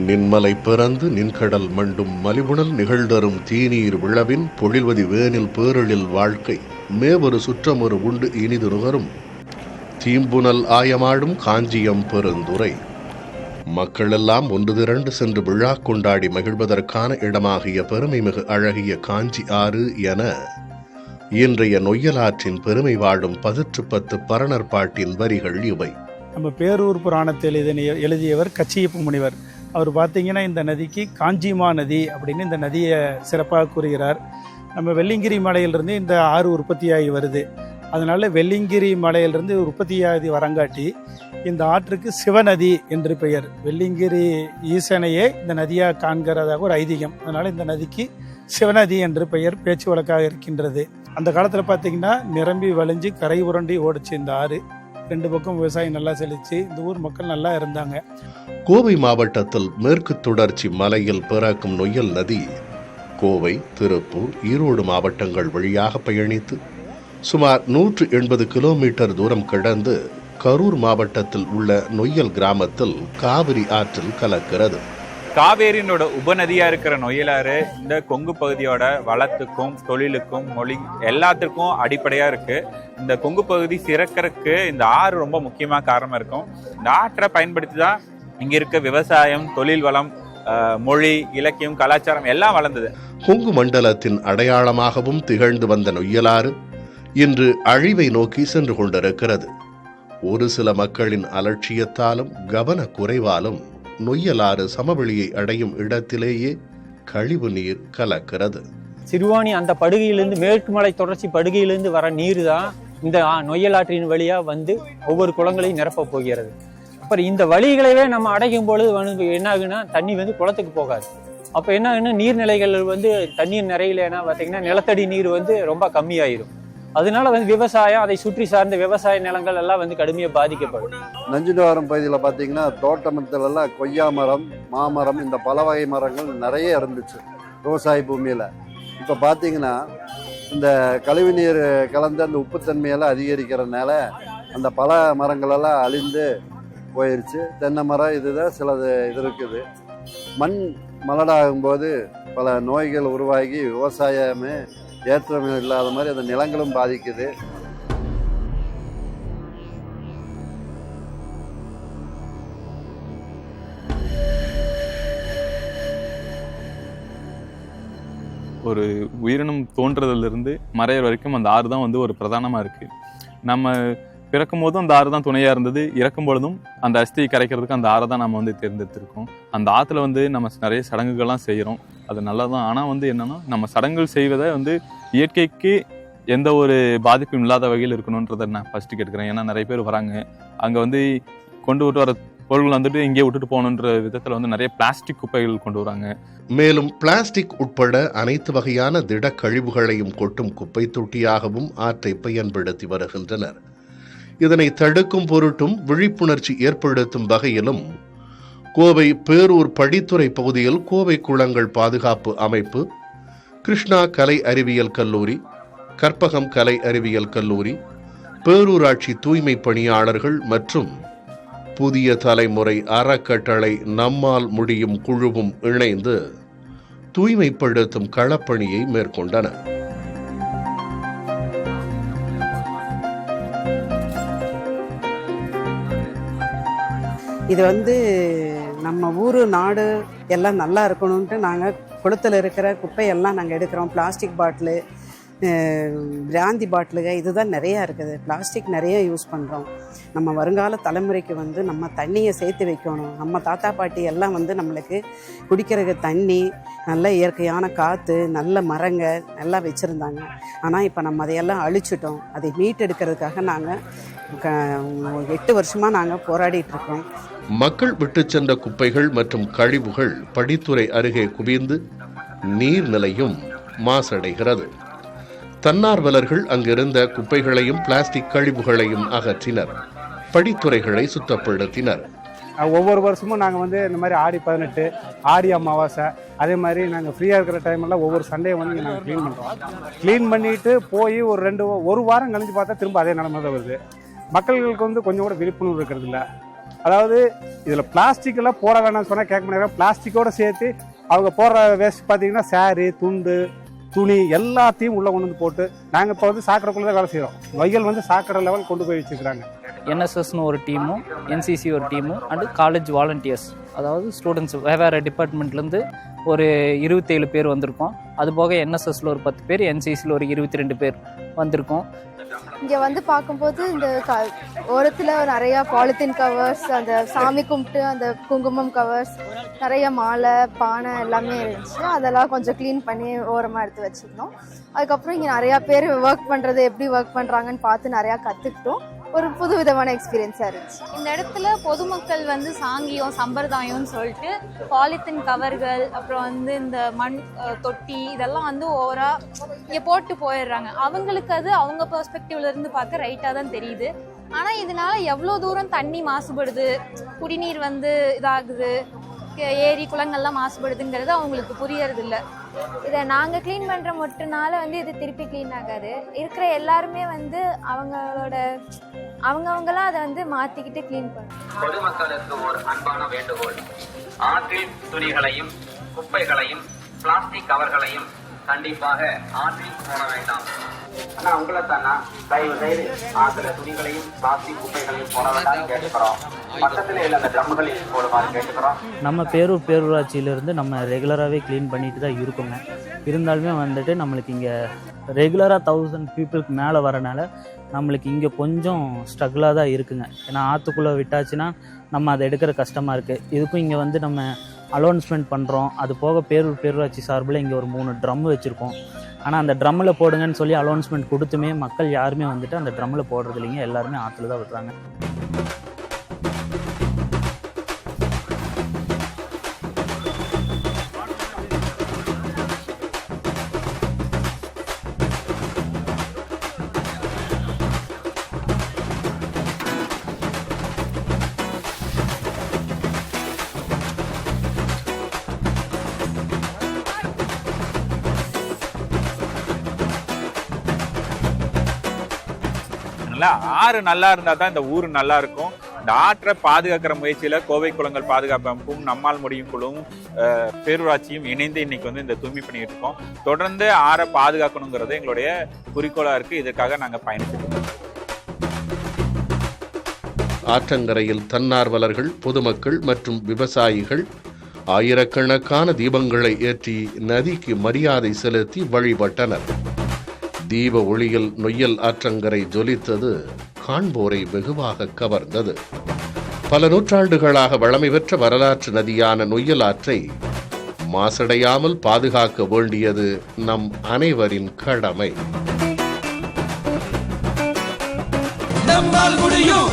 நின்மலை பிறந்து நின்கடல் மண்டும் மலிபுணல் நிகழ்தரும் தீநீர் விழவின் பொழில்வதி வேனில் பேரழில் வாழ்க்கை மேவொரு சுற்றமொரு உண்டு இனிது நுகரும் தீம்புனல் ஆயமாடும் காஞ்சியம் பெருந்துரை. மக்களெல்லாம் ஒன்று திரண்டு சென்று விழா கொண்டாடி மகிழ்வதற்கான இடமாகிய பெருமைமிகு அழகிய காஞ்சி ஆறு என இன்றைய நொய்யலாற்றின் பெருமை வாழும் 10 பரணர் பாட்டின் வரிகள் இவை. நம்ம பேரூர் புராணத்தில் எழுதியவர் கச்சியப்ப முனிவர். அவர் பார்த்தீங்கன்னா இந்த நதிக்கு காஞ்சிமா நதி அப்படின்னு இந்த நதியை சிறப்பாக கூறுகிறார். நம்ம வெள்ளிங்கிரி மலையிலிருந்து இந்த ஆறு உற்பத்தியாகி வருது. அதனால வெள்ளிங்கிரி மலையிலிருந்து உற்பத்தியாகி வரங்காட்டி இந்த ஆற்றுக்கு சிவநதி என்று பெயர். வெள்ளிங்கிரி ஈசனையே இந்த நதியாக காண்கிறதாக ஒரு ஐதீகம். அதனால இந்த நதிக்கு சிவநதி என்று பெயர் பேச்சு வழக்காக இருக்கின்றது. அந்த காலத்தில் பார்த்தீங்கன்னா நிரம்பி வழிஞ்சு கரை உரண்டி ஓடிச்சு இந்த ஆறு. 2 பக்கம் விவசாயம் நல்லா செழிச்சு இந்த ஊர் மக்கள் நல்லா இருந்தாங்க. கோவை மாவட்டத்தில் மேற்கு தொடர்ச்சி மலையில் பிறக்கும் நொய்யல் நதி கோவை, திருப்பூர், ஈரோடு மாவட்டங்கள் வழியாக பயணித்து சுமார் 180 கிலோமீட்டர் தூரம் கடந்து கரூர் மாவட்டத்தில் உள்ள நொய்யல் கிராமத்தில் காவிரி ஆற்றில் கலக்கிறது. காவேரியினோட உபநதியா இருக்கிற நொய்யலாறு இந்த கொங்கு பகுதியோட வளத்துக்கும் தொழிலுக்கும் மொழி எல்லாத்துக்கும் அடிப்படையா இருக்கு. இந்த கொங்கு பகுதி சிறக்கிறதுக்கு இந்த ஆறு ரொம்ப முக்கியமா காரணமா இருக்கும். இந்த ஆற்றை பயன்படுத்தி தான் இங்க இருக்க விவசாயம், தொழில் வளம், மொழி, இலக்கியம், கலாச்சாரம் எல்லாம் வளர்ந்தது. கொங்கு மண்டலத்தின் அடையாளமாகவும் திகழ்ந்து வந்த நொய்யலாறு இன்று அழிவை நோக்கி சென்று கொண்டிருக்கிறது. ஒரு சில மக்களின் அலட்சியத்தாலும் கவன குறைவாலும் நொய்யலாறு சமவெளியை அடையும் இடத்திலேயே கழிவு நீர் கலக்கிறது. சிறுவாணி அந்த படுகையிலிருந்து மேற்கு மலை தொடர்ச்சி படுகையிலிருந்து வர நீர் தான் இந்த நொய்யலாற்றின் வழியா வந்து ஒவ்வொரு குளங்களையும் நிரப்ப போகிறது. அப்புறம் இந்த வழிகளவே நம்ம அடைக்கும் பொழுது என்ன ஆகுன்னா தண்ணி வந்து குளத்துக்கு போகாது. அப்போ என்ன ஆகுன்னா நீர்நிலைகள் வந்து தண்ணீர் நிறையிலன்னா பார்த்தீங்கன்னா நிலத்தடி நீர் வந்து ரொம்ப கம்மியாயிரும். அதனால வந்து விவசாயம், அதை சுற்றி சார்ந்த விவசாய நிலங்கள் எல்லாம் வந்து கடுமையாக பாதிக்கப்படும். நஞ்சுண்டவாரம் பகுதியில் பார்த்தீங்கன்னா தோட்டமரத்துலலாம் கொய்யா மரம், மாமரம், இந்த பல வகை மரங்கள் நிறைய இருந்துச்சு விவசாய பூமியில். இப்போ பார்த்தீங்கன்னா இந்த கழிவு நீர் கலந்து அந்த உப்புத்தன்மையெல்லாம் அதிகரிக்கிறதுனால அந்த பல மரங்களெல்லாம் அழிந்து போயிடுச்சு. தென்னை மரம் இதுதான் சிலது இது இருக்குது. மண் மலடாகும்போது பல நோய்கள் உருவாகி விவசாயமே ஏற்றம் இல்லாத மாதிரி அந்த நிலங்களும் பாதிக்குது. ஒரு உயிரினம் தோன்றதிலிருந்து மறையிற வரைக்கும் அந்த ஆறு தான் வந்து ஒரு பிரதானமாக இருக்குது. நம்ம பிறக்கும் போதும் அந்த ஆறு தான் துணையாக இருந்தது. இறக்கும் பொழுதும் அந்த அஸ்தியை கரைக்கிறதுக்கு அந்த ஆறை தான் நம்ம வந்து தேர்ந்தெடுத்திருக்கோம். அந்த ஆற்றுல வந்து நம்ம நிறைய சடங்குகள்லாம் செய்கிறோம். அது நல்லா தான். ஆனால் வந்து என்னென்னா நம்ம சடங்குகள் செய்வதை வந்து இயற்கைக்கு எந்த ஒரு பாதிப்பும் இல்லாத வகையில் இருக்கணுன்றதை நான் ஃபஸ்ட்டு கேட்குறேன். ஏன்னா நிறைய பேர் வராங்க, அங்கே வந்து கொண்டு வர பொருட்கள் வந்துட்டு இங்கே விட்டுட்டு போகணுன்ற விதத்தில் வந்து நிறைய பிளாஸ்டிக் குப்பைகள் கொண்டு வராங்க. மேலும் பிளாஸ்டிக் உட்பட அனைத்து வகையான திட கழிவுகளையும் கொட்டும் குப்பை தொட்டியாகவும் ஆற்றை பயன்படுத்தி வருகின்றனர். இதனை தடுக்கும் பொருட்டும் விழிப்புணர்ச்சி ஏற்படுத்தும் வகையிலும் கோவை பேரூர் படித்துறை பகுதியில் கோவை குளங்கள் பாதுகாப்பு அமைப்பு, கிருஷ்ணா கலை அறிவியல் கல்லூரி, கற்பகம் கலை அறிவியல் கல்லூரி, பேரூராட்சி தூய்மை பணியாளர்கள் மற்றும் புதிய தலைமுறை அறக்கட்டளை நம்மால் முடியும் குழுவும் இணைந்து தூய்மைப்படுத்தும் களப்பணியை மேற்கொண்டன. இது வந்து நம்ம ஊர் நாடு எல்லாம் நல்லா இருக்கணும்ன்ட்டு நாங்கள் குளத்தில் இருக்கிற குப்பையெல்லாம் நாங்கள் எடுக்கிறோம். பிளாஸ்டிக் பாட்டிலு, பிராந்தி பாட்டிலுங்க இதுதான் நிறையா இருக்குது. பிளாஸ்டிக் நிறைய யூஸ் பண்ணுறோம். நம்ம வருங்கால தலைமுறைக்கு வந்து நம்ம தண்ணியை சேர்த்து வைக்கணும். நம்ம தாத்தா பாட்டி எல்லாம் வந்து நம்மளுக்கு குடிக்கிறதுக்கு தண்ணி, நல்ல இயற்கையான காற்று, நல்ல மரங்க நல்லா வச்சுருந்தாங்க. ஆனால் இப்போ நம்ம அதையெல்லாம் அழிச்சிட்டோம். அதை மீட்டெடுக்கிறதுக்காக நாங்கள் 8 வருஷமாக நாங்கள் போராடிட்டுருக்கோம். மக்கள் விட்டு சென்ற குப்பைகள் மற்றும் கழிவுகள் படித்துறை அருகே குவிந்து நீர்நிலையும் மாசடைகிறது. தன்னார்வலர்கள் அங்கிருந்த குப்பைகளையும் பிளாஸ்டிக் கழிவுகளையும் அகற்றினர். படித்துறைகளை சுத்தப்படுத்தினர். ஒவ்வொரு வருஷமும் நாங்கள் வந்து இந்த மாதிரி ஆடி 18, ஆடி அமாவாசை, அதே மாதிரி நாங்கள் ஃப்ரீயாக இருக்கிற டைமெல்லாம் ஒவ்வொரு சண்டே வந்து நாங்கள் க்ளீன் பண்ணுறோம். க்ளீன் பண்ணிவிட்டு போய் ஒரு வாரம் கழிஞ்சு பார்த்தா திரும்ப அதே நிலைமை தான் வருது. மக்களுக்கு வந்து கொஞ்சம் கூட விழிப்புணர்வு இருக்கிறது இல்லை. அதாவது இதில் பிளாஸ்டிக்கெல்லாம் போட வேணாம்னு சொன்னால் கேட்க முடியாது. பிளாஸ்டிக்கோடு சேர்த்து அவங்க போடுற வேஸ்ட் பார்த்தீங்கன்னா சேரு, துண்டு, துணி எல்லாத்தையும் உள்ளே கொண்டு வந்து போட்டு நாங்கள் இப்போ வந்து சாக்கடைக்குள்ளே தான் வேலை செய்கிறோம். நொய்யல் வந்து சாக்கடை லெவல் கொண்டு போய் வச்சுக்கிறாங்க. என்எஸ்எஸ்னு ஒரு டீமும், என்சிசி ஒரு டீமும், அண்டு காலேஜ் வாலண்டியர்ஸ், அதாவது ஸ்டூடெண்ட்ஸ் வெவ்வேறு டிபார்ட்மெண்ட்லேருந்து ஒரு 27 பேர் வந்திருக்கோம். அதுபோக என்எஸ்எஸில் ஒரு 10 பேர், என்சிசியில் ஒரு 22 பேர் வந்திருக்கோம். இங்கே வந்து பார்க்கும்போது இந்த ஓரத்தில் நிறையா பாலித்தீன் கவர்ஸ், அந்த சாமி கும்பிட்டு அந்த குங்குமம் கவர்ஸ், நிறைய மாலை, பானை எல்லாமே இருந்துச்சு. அதெல்லாம் கொஞ்சம் க்ளீன் பண்ணி ஓரமாக எடுத்து வச்சுருந்தோம். அதுக்கப்புறம் இங்கே நிறையா பேர் ஒர்க் பண்ணுறது, எப்படி ஒர்க் பண்ணுறாங்கன்னு பார்த்து நிறையா கற்றுக்கிட்டோம். ஒரு புது விதமான எக்ஸ்பீரியன்ஸாக இருந்துச்சு. இந்த இடத்துல பொதுமக்கள் வந்து சாங்கியம், சம்பிரதாயம்னு சொல்லிட்டு பாலித்தீன் கவர்கள், அப்புறம் வந்து இந்த மண் தொட்டி இதெல்லாம் வந்து ஓவராக இங்கே போட்டு போயிடுறாங்க. அவங்களுக்கு அது அவங்க பெர்ஸ்பெக்டிவ்ல இருந்து பார்க்க ரைட்டாக தான் தெரியுது. ஆனால் இதனால எவ்வளோ தூரம் தண்ணி மாசுபடுது, குடிநீர் வந்து இதாகுது, ஏரி குளங்கள்லாம் மாசுபடுதுங்கிறது அவங்களுக்கு புரியறது இல்லை. இதை நாங்கள் க்ளீன் பண்ணுற மட்டும்னால வந்து இது திருப்பி க்ளீன் ஆகாது. இருக்கிற எல்லாருமே வந்து அவங்கவுங்களாம் அதை வந்து மாற்றிக்கிட்டு க்ளீன் பண்ணணும். பொதுமக்களுக்கு ஒரு அன்பான வேண்டுகோள். ஆற்றில் துணிகளையும் குப்பைகளையும் பிளாஸ்டிக் கவர்களையும் கண்டிப்பாக ஆற்றில் போட வேண்டாம். ஆனா உங்களை தானா தயவு செய்து ஆற்றுல துணிகளையும் பிளாஸ்டிக் குப்பைகளையும் போட வேண்டாம் கேட்டுக்கிறோம். பக்கத்துல இல்ல அந்த ட்ரம்களில் போடுமாறு கேட்டுக்கிறோம். நம்ம பேரூராட்சியிலேருந்து நம்ம ரெகுலராகவே க்ளீன் பண்ணிட்டு தான் இருக்கோங்க. இருந்தாலுமே வந்துட்டு நம்மளுக்கு இங்கே ரெகுலராக 1000 பீப்புளுக்கு மேலே வரனால நம்மளுக்கு இங்கே கொஞ்சம் ஸ்ட்ரகிளாக தான் இருக்குங்க. ஏன்னா ஆற்றுக்குள்ளே விட்டாச்சுன்னா நம்ம அதை எடுக்கிற கஷ்டமாக இருக்குது. இதுக்கும் இங்கே வந்து நம்ம அலௌன்ஸ்மெண்ட் பண்ணுறோம். அது போக பேரூராட்சி சார்பில் இங்கே ஒரு 3 ட்ரம் வச்சுருக்கோம். ஆனால் அந்த ட்ரம்மில் போடுங்கன்னு சொல்லி அலௌன்ஸ்மெண்ட் கொடுத்துமே மக்கள் யாருமே வந்துட்டு அந்த ட்ரம்மில் போடுறது இல்லைங்க. எல்லாருமே ஆற்றுல தான் விடுறாங்க. ஆறு நல்லா இருந்தா தான் இந்த ஊர் நல்லா இருக்கும். இந்த ஆற்றை பாதுகாக்கிற முயற்சியில கோவை குளங்கள் பாதுகாப்பு அமைப்பும், நம்மால் முடியும் குழுவும், பேரூராட்சியும் இணைந்து இன்னைக்கு வந்து இந்த தூய்மை பண்ணிட்டு இருக்கோம். தொடர்ந்து ஆறை பாதுகாக்கணுங்கிறது எங்களுடைய குறிக்கோளா இருக்கு. இதற்காக நாங்க பயணிச்சிருக்கோம். ஆற்றங்கரையில் தன்னார்வலர்கள், பொதுமக்கள் மற்றும் விவசாயிகள் ஆயிரக்கணக்கான தீபங்களை ஏற்றி நதிக்கு மரியாதை செலுத்தி வழிபட்டனர். தீப ஒளியில் நொய்யல் ஆற்றங்கரை ஜொலித்தது காண்போரை வெகுவாக கவர்ந்தது. பல நூற்றாண்டுகளாக வளமை பெற்ற வரலாற்று நதியான நொய்யல் ஆற்றை மாசடையாமல் பாதுகாக்க வேண்டியது நம் அனைவரின் கடமை. நம்மால் முடியும்.